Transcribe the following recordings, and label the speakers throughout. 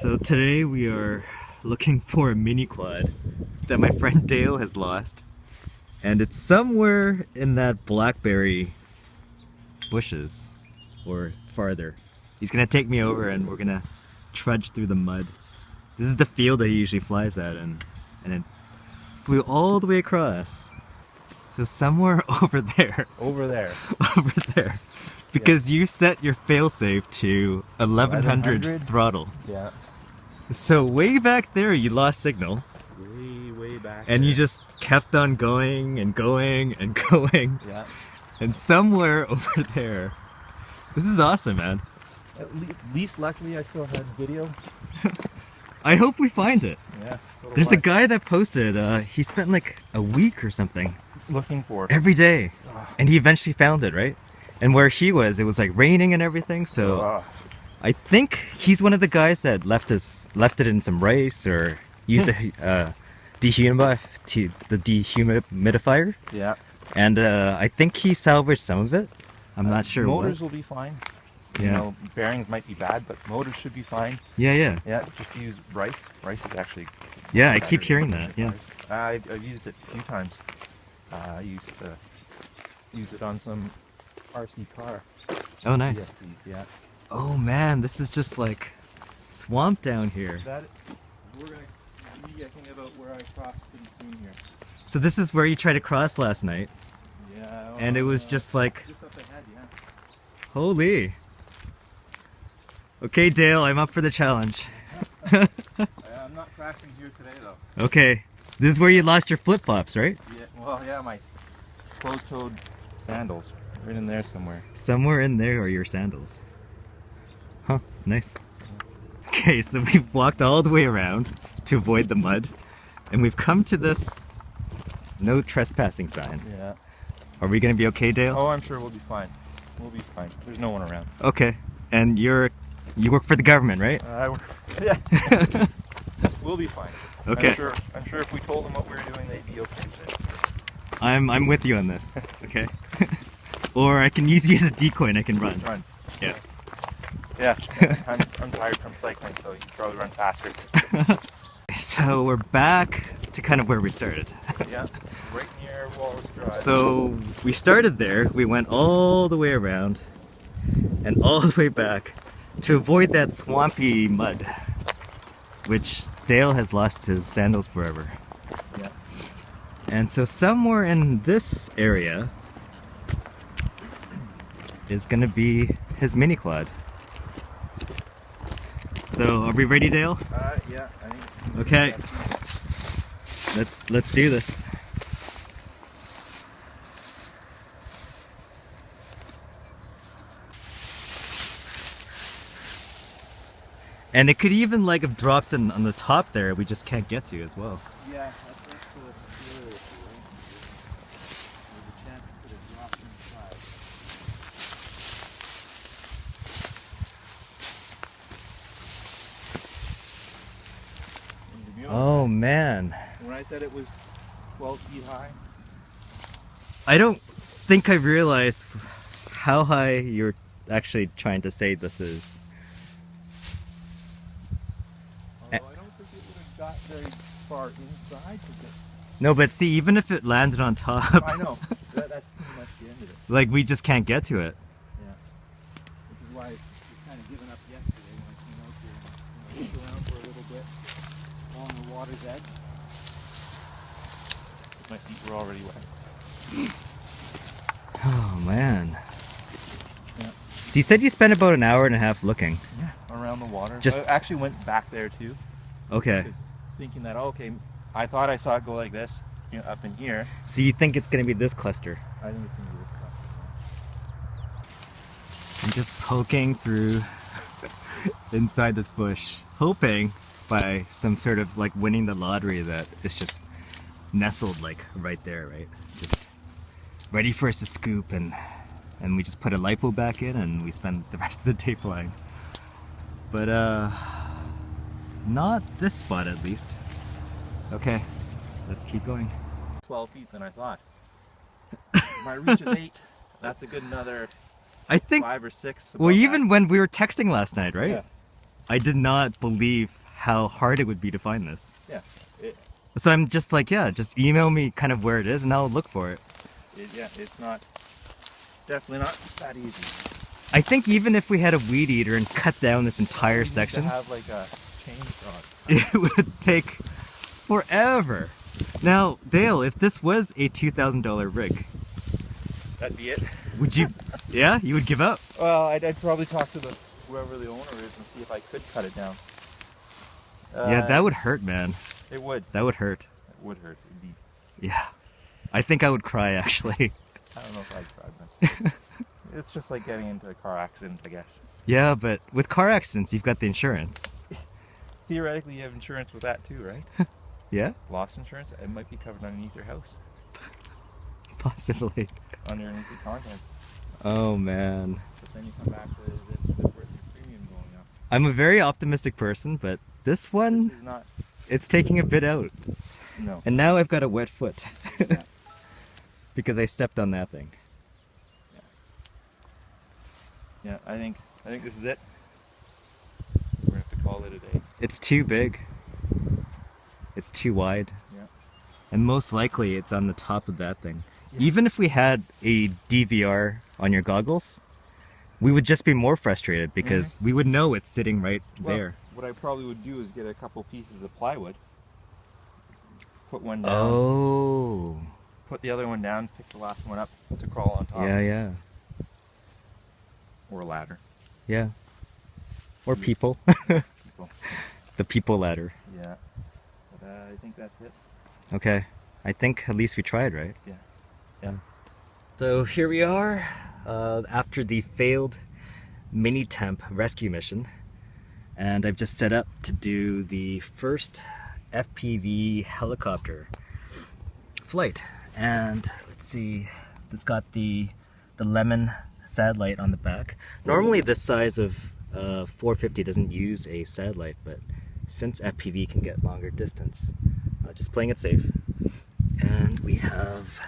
Speaker 1: So today we are looking for a mini quad that my friend Dale has lost, and it's somewhere in that blackberry bushes or farther. He's gonna take me over and we're gonna trudge through the mud. This is the field that he usually flies at, and it flew all the way across. So somewhere over there.
Speaker 2: Over there.
Speaker 1: Over there. Because you set your failsafe to 1100 throttle.
Speaker 2: Yeah.
Speaker 1: So way back there you lost signal.
Speaker 2: Way back.
Speaker 1: And you just kept on going and going and going.
Speaker 2: Yeah. And
Speaker 1: somewhere over there. This is awesome, man.
Speaker 2: At least luckily I still had video.
Speaker 1: I hope we find it.
Speaker 2: Yeah.
Speaker 1: There's a guy that posted, he spent like a week or something
Speaker 2: looking for it.
Speaker 1: every day. And he eventually found it, right? And where he was, it was like raining and everything, so I think he's one of the guys that left it in some rice or used the dehumidifier.
Speaker 2: Yeah.
Speaker 1: And I think he salvaged some of it. I'm not sure.
Speaker 2: Motors will be fine.
Speaker 1: Yeah.
Speaker 2: You know, bearings might be bad, but motors should be fine.
Speaker 1: Yeah.
Speaker 2: Yeah, just use rice. Rice is actually...
Speaker 1: Yeah, I keep hearing that, yeah.
Speaker 2: I've used it a few times. I used it on some RC car.
Speaker 1: Oh, nice.
Speaker 2: VSCs, yeah.
Speaker 1: Oh man, this is just like swamp down here.
Speaker 2: We're going to be, I think, about where I crossed pretty soon here.
Speaker 1: So this is where you tried to cross last night.
Speaker 2: Yeah.
Speaker 1: And it was just like...
Speaker 2: Just up ahead, yeah.
Speaker 1: Holy. Okay, Dale, I'm up for the challenge.
Speaker 2: I'm not crashing here today, though.
Speaker 1: Okay. This is where you lost your flip-flops, right?
Speaker 2: Yeah, well, yeah, my closed-toed sandals. Right in there somewhere.
Speaker 1: Somewhere in there are your sandals. Huh, nice. Okay, so we've walked all the way around to avoid the mud, and we've come to this no trespassing sign.
Speaker 2: Yeah.
Speaker 1: Are we gonna be okay, Dale?
Speaker 2: Oh, I'm sure we'll be fine. We'll be fine. There's no one around.
Speaker 1: Okay. And you work for the government, right?
Speaker 2: Yeah. We'll be fine.
Speaker 1: Okay.
Speaker 2: I'm sure if we told them what we were doing, they'd be okay with it.
Speaker 1: I'm with you on this. Okay. Or I can use you as a decoy and I can run.
Speaker 2: Run.
Speaker 1: Yeah.
Speaker 2: Yeah. I'm tired from cycling, so you probably run faster.
Speaker 1: So we're back to kind of where we started.
Speaker 2: Yeah. Right near Wallace Drive.
Speaker 1: So we started there, we went all the way around and all the way back to avoid that swampy mud, which Dale has lost his sandals forever.
Speaker 2: Yeah.
Speaker 1: And so somewhere in this area is gonna be his mini quad. So are we ready, Dale?
Speaker 2: Yeah, I think
Speaker 1: okay. Let's do this. And it could even like have dropped on the top there, we just can't get to as well.
Speaker 2: Yeah, that's the other issue, right? There's a chance it could have dropped inside.
Speaker 1: Oh man.
Speaker 2: When I said it was 12 feet high?
Speaker 1: I don't think I realized how high you're actually trying to say this is.
Speaker 2: Although I don't think it would have got very far inside to this.
Speaker 1: No, but see, even if it landed on top,
Speaker 2: I know. That's pretty much the end of it.
Speaker 1: like we just can't get to it.
Speaker 2: Yeah. Which is why we kind of given up yesterday when I came out here and looked around for a little bit along the water's edge. My feet were already wet.
Speaker 1: Oh man.
Speaker 2: Yeah.
Speaker 1: So you said you spent about an hour and a half looking.
Speaker 2: Yeah. Around the water.
Speaker 1: Just
Speaker 2: I actually went back there too.
Speaker 1: Okay.
Speaker 2: Thinking that, oh, okay, I thought I saw it go like this, you know, up in here.
Speaker 1: So you think it's gonna be this cluster?
Speaker 2: I think it's going to be this cluster.
Speaker 1: I'm just poking through inside this bush, hoping by some sort of like winning the lottery that it's just nestled like right there, right? Just ready for us to scoop, and we just put a lipo back in and we spend the rest of the day flying. But not this spot at least. Okay, let's keep going.
Speaker 2: 12 feet than I thought. My reach is 8. That's a good another
Speaker 1: I think
Speaker 2: 5 or 6.
Speaker 1: well, even when we were texting last night, right?
Speaker 2: Yeah.
Speaker 1: I did not believe how hard it would be to find this.
Speaker 2: Yeah.
Speaker 1: So I'm just like, yeah, just email me kind of where it is and I'll look for it.
Speaker 2: Yeah, it's definitely not that easy.
Speaker 1: I think even if we had a weed eater and cut down this entire
Speaker 2: You need
Speaker 1: section,
Speaker 2: to have like a chainsaw.
Speaker 1: it would take forever. Now, Dale, if this was a $2,000 rig,
Speaker 2: That'd be it.
Speaker 1: would you, yeah, you would give up?
Speaker 2: Well, I'd probably talk to whoever the owner is and see if I could cut it down.
Speaker 1: Yeah, that would hurt, man.
Speaker 2: It would.
Speaker 1: That would hurt.
Speaker 2: It would hurt. It'd be,
Speaker 1: Yeah. I think I would cry, actually.
Speaker 2: I don't know if I'd cry, but it's just like getting into a car accident, I guess.
Speaker 1: Yeah, but with car accidents, you've got the insurance.
Speaker 2: Theoretically, you have insurance with that too, right?
Speaker 1: Yeah?
Speaker 2: Loss insurance, it might be covered underneath your house,
Speaker 1: Possibly.
Speaker 2: underneath your contents.
Speaker 1: Oh, man.
Speaker 2: But then you come back to it's worth your premium going up.
Speaker 1: I'm a very optimistic person, but this one,
Speaker 2: This is not.
Speaker 1: it's taking a bit out.
Speaker 2: No.
Speaker 1: And now I've got a wet foot.
Speaker 2: Yeah.
Speaker 1: Because I stepped on that thing.
Speaker 2: Yeah, I think this is it. We're gonna have to call it a day.
Speaker 1: It's too big. It's too wide.
Speaker 2: Yeah.
Speaker 1: And most likely it's on the top of that thing.
Speaker 2: Yeah.
Speaker 1: Even if we had a DVR on your goggles, we would just be more frustrated because we would know it's sitting right
Speaker 2: Well,
Speaker 1: there.
Speaker 2: what I probably would do is get a couple pieces of plywood, put one down,
Speaker 1: Oh.
Speaker 2: put the other one down, pick the last one up to crawl on top.
Speaker 1: Yeah, yeah.
Speaker 2: Or a ladder.
Speaker 1: Yeah. Or people.
Speaker 2: People.
Speaker 1: The people ladder.
Speaker 2: Yeah. But I think that's it.
Speaker 1: Okay. I think at least we tried, right?
Speaker 2: Yeah.
Speaker 1: Yeah. So here we are after the failed mini temp rescue mission, and I've just set up to do the first FPV helicopter flight. And let's see, it's got the lemon satellite on the back. Normally this size of 450 doesn't use a satellite, but since FPV can get longer distance, just playing it safe. And we have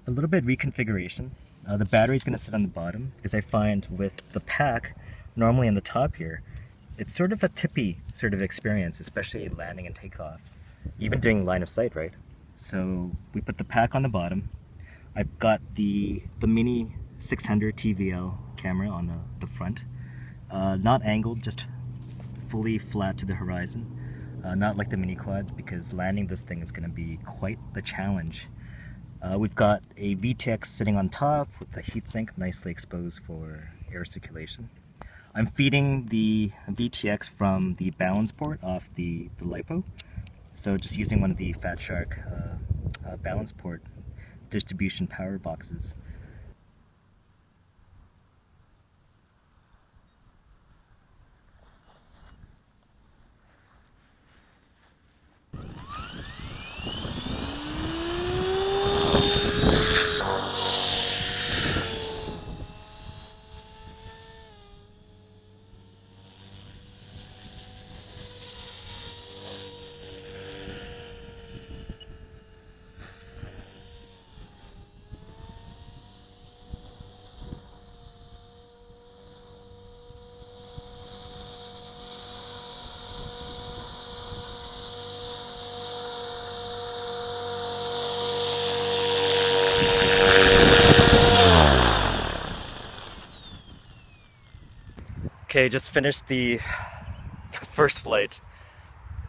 Speaker 1: a little bit of reconfiguration. The battery's going to sit on the bottom because I find with the pack, normally on the top here, it's sort of a tippy sort of experience, especially landing and takeoffs, even doing line of sight, right? So we put the pack on the bottom. I've got the mini 600 TVL camera on the front, not angled, just fully flat to the horizon. Not like the mini quads, because landing this thing is going to be quite the challenge. We've got a VTX sitting on top with the heatsink nicely exposed for air circulation. I'm feeding the VTX from the balance port off the LiPo, so just using one of the Fat Shark balance port distribution power boxes. Okay, just finished the first flight,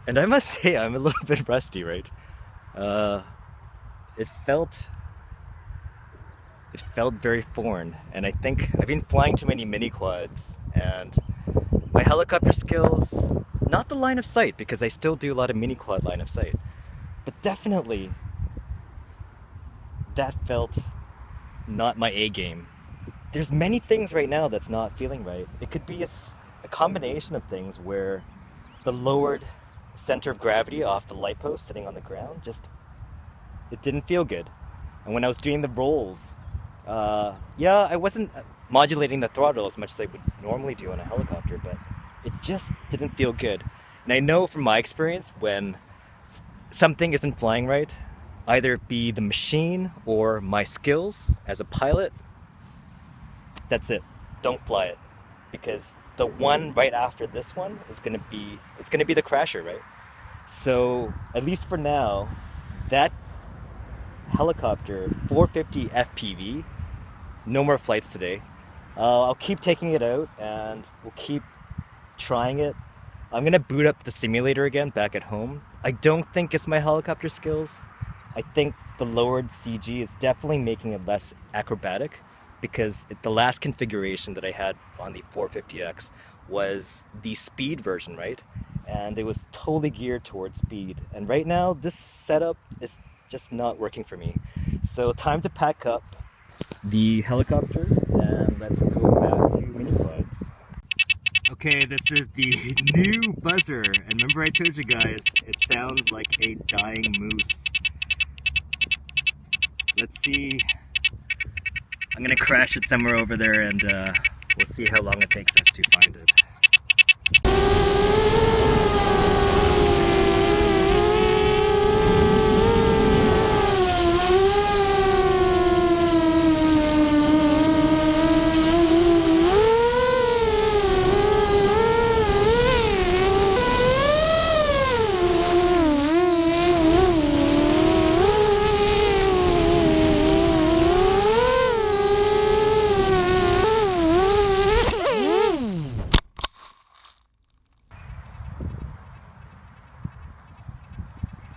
Speaker 1: and I must say I'm a little bit rusty, right? It felt very foreign, and I think I've been flying too many mini quads, and my helicopter skills, not the line of sight, because I still do a lot of mini quad line of sight, but definitely that felt not my A game. There's many things right now that's not feeling right. It could be a combination of things where the lowered center of gravity off the LiPo sitting on the ground, it didn't feel good. And when I was doing the rolls, yeah, I wasn't modulating the throttle as much as I would normally do on a helicopter, but it just didn't feel good. And I know from my experience, when something isn't flying right, either it be the machine or my skills as a pilot, that's it. Don't fly it, because the one right after this one is gonna be, it's gonna be the crasher, right? So at least for now, that helicopter 450 FPV, no more flights today. I'll keep taking it out and we'll keep trying it. I'm gonna boot up the simulator again back at home. I don't think it's my helicopter skills. I think the lowered CG is definitely making it less acrobatic, because the last configuration that I had on the 450X was the speed version, right? And it was totally geared towards speed. And right now, this setup is just not working for me. So time to pack up the helicopter and let's go back to mini quads. Okay, this is the new buzzer. And remember I told you guys, it sounds like a dying moose. Let's see. I'm gonna crash it somewhere over there and we'll see how long it takes us to find it.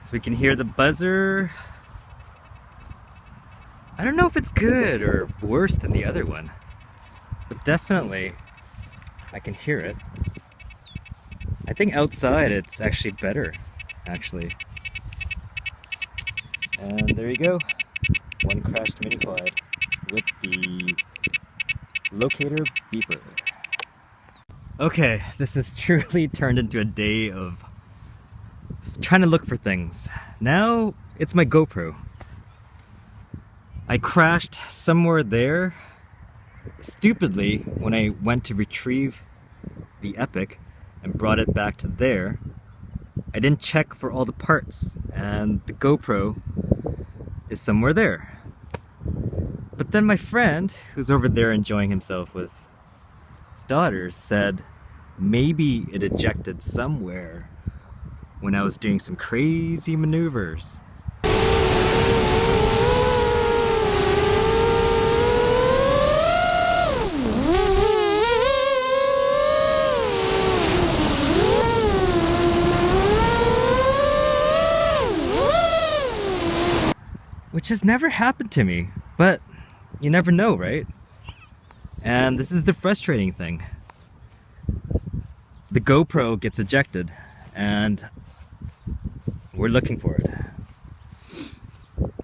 Speaker 1: So we can hear the buzzer. I don't know if it's good or worse than the other one, but definitely I can hear it. I think outside it's actually better, actually. And there you go, one crashed mini quad with the locator beeper. Okay, this has truly turned into a day of trying to look for things. Now it's my GoPro. I crashed somewhere there stupidly when I went to retrieve the Epic and brought it back to there. I didn't check for all the parts and the GoPro is somewhere there. But then my friend, who's over there enjoying himself with his daughters, said maybe it ejected somewhere when I was doing some crazy maneuvers. Which has never happened to me, but you never know, right? And this is the frustrating thing. The GoPro gets ejected and we're looking for it.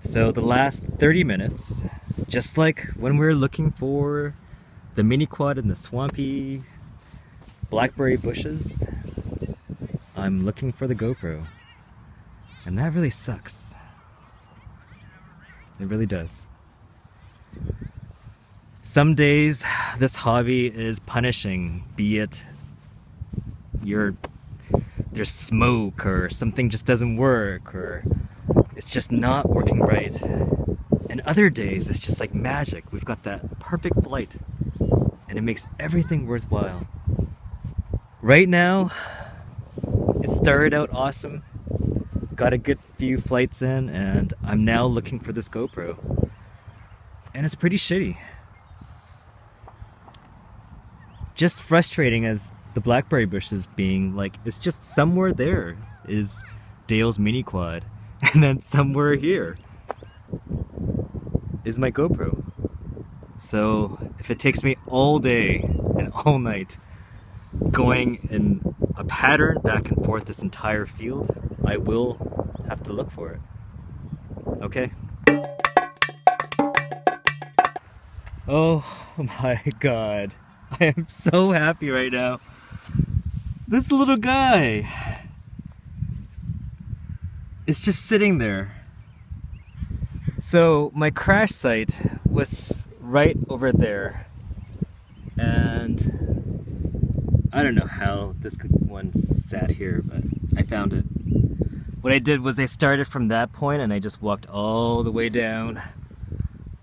Speaker 1: So the last 30 minutes, just like when we were looking for the mini quad in the swampy blackberry bushes, I'm looking for the GoPro. And that really sucks. It really does. Some days this hobby is punishing, be it there's smoke or something just doesn't work or it's just not working right. And other days it's just like magic. We've got that perfect flight and it makes everything worthwhile. Right now, it started out awesome. Got a good few flights in and I'm now looking for this GoPro. And it's pretty shitty. Just frustrating as the blackberry bushes being like, it's just somewhere there is Dale's mini quad. And then somewhere here is my GoPro. So if it takes me all day and all night going in a pattern back and forth this entire field, I will have to look for it. Okay? Oh my god. I am so happy right now. This little guy is just sitting there. So my crash site was right over there. And I don't know how this one sat here, but I found it. What I did was I started from that point and I just walked all the way down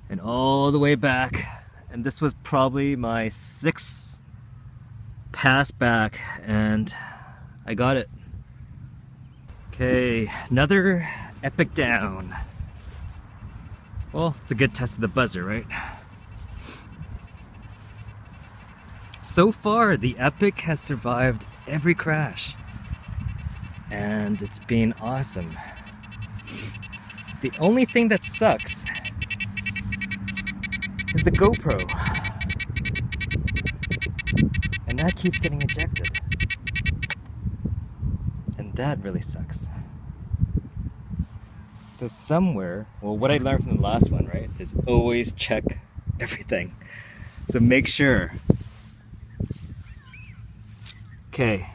Speaker 1: and all the way back. And this was probably my 6th pass back and I got it. Okay, another epic down. Well, it's a good test of the buzzer, right? So far, the Epic has survived every crash, and it's been awesome. The only thing that sucks is the GoPro, and that keeps getting ejected, and that really sucks. So somewhere, well, what I learned from the last one, right, is always check everything. So make sure. Okay.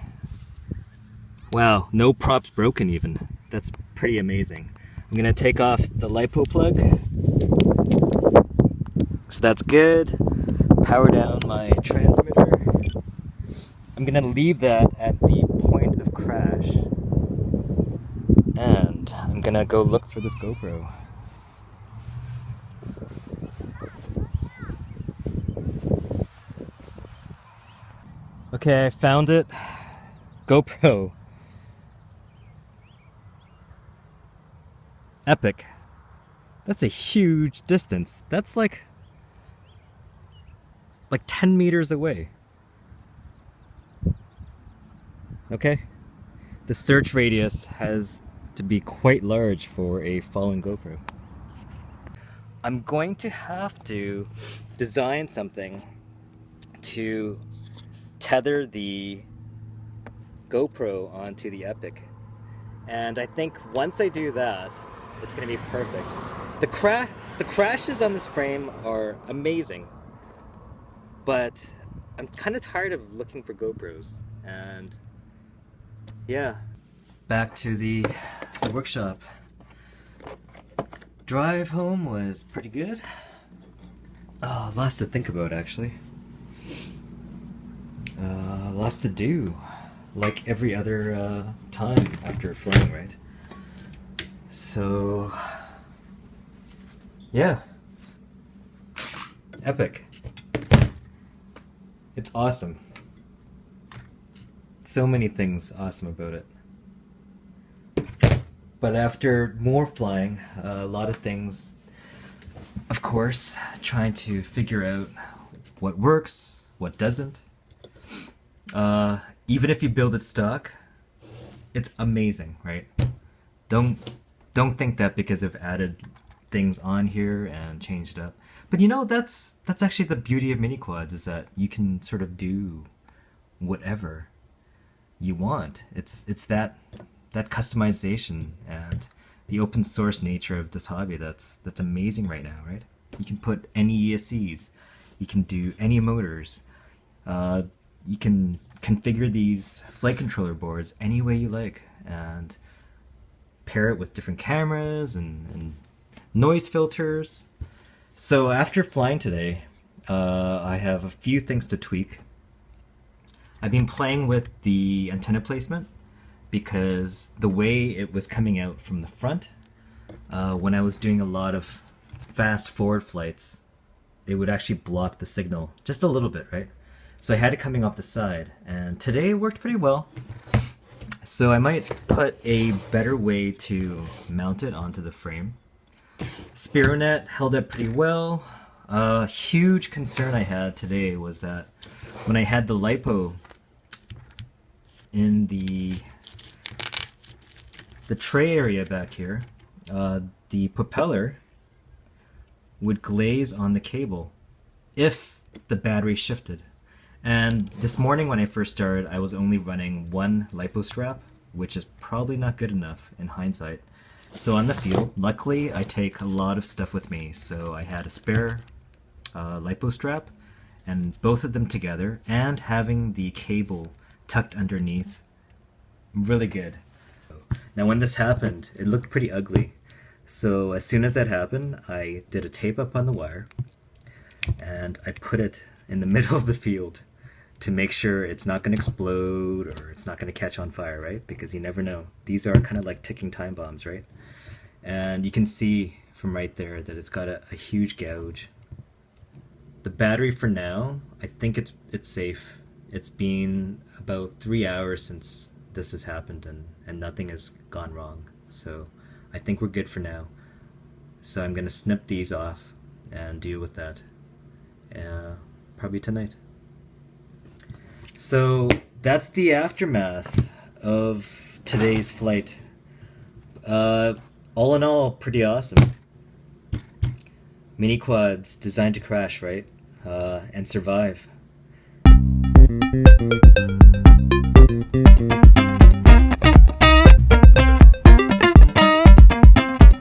Speaker 1: Wow, no props broken even. That's pretty amazing. I'm gonna take off the LiPo plug. So that's good. Power down my transmitter. I'm gonna leave that at the point of crash. And I'm gonna go look for this GoPro. Okay, I found it. GoPro. Epic. That's a huge distance. That's like 10 meters away. Okay? The search radius has to be quite large for a fallen GoPro. I'm going to have to design something to tether the GoPro onto the Epic. And I think once I do that, it's going to be perfect. The crashes on this frame are amazing, but I'm kind of tired of looking for GoPros. And yeah, back to the workshop. Drive home was pretty good. Oh, lots to think about actually. Lots to do, like every other time after flying, right? So, yeah. Epic. It's awesome. So many things awesome about it. But after more flying, a lot of things, of course, trying to figure out what works, what doesn't. Even if you build it stock, it's amazing, right? Don't think that because I've added things on here and changed it up. But you know, that's actually the beauty of mini quads, is that you can sort of do whatever you want. It's that customization and the open source nature of this hobby that's amazing right now, right? You can put any ESCs, you can do any motors, you can configure these flight controller boards any way you like and pair it with different cameras and noise filters. So after flying today, I have a few things to tweak. I've been playing with the antenna placement because the way it was coming out from the front, when I was doing a lot of fast forward flights, it would actually block the signal just a little bit, right? So I had it coming off the side, and today it worked pretty well. So I might put a better way to mount it onto the frame. Spironet held up pretty well. A huge concern I had today was that when I had the LiPo in the tray area back here, the propeller would glaze on the cable if the battery shifted. And this morning when I first started, I was only running one LiPo strap, which is probably not good enough in hindsight. So on the field, luckily I take a lot of stuff with me, so I had a spare LiPo strap, and both of them together, and having the cable tucked underneath, really good. Now when this happened, it looked pretty ugly. So as soon as that happened, I did a tape up on the wire, and I put it in the middle of the field to make sure it's not going to explode or it's not going to catch on fire, right? Because you never know. These are kind of like ticking time bombs, right? And you can see from right there that it's got a huge gouge. The battery for now, I think it's safe. It's been about 3 hours since this has happened, and nothing has gone wrong. So I think we're good for now. So I'm gonna snip these off and deal with that probably tonight. So that's the aftermath of today's flight. All in all, pretty awesome. Mini quads designed to crash, right? And survive.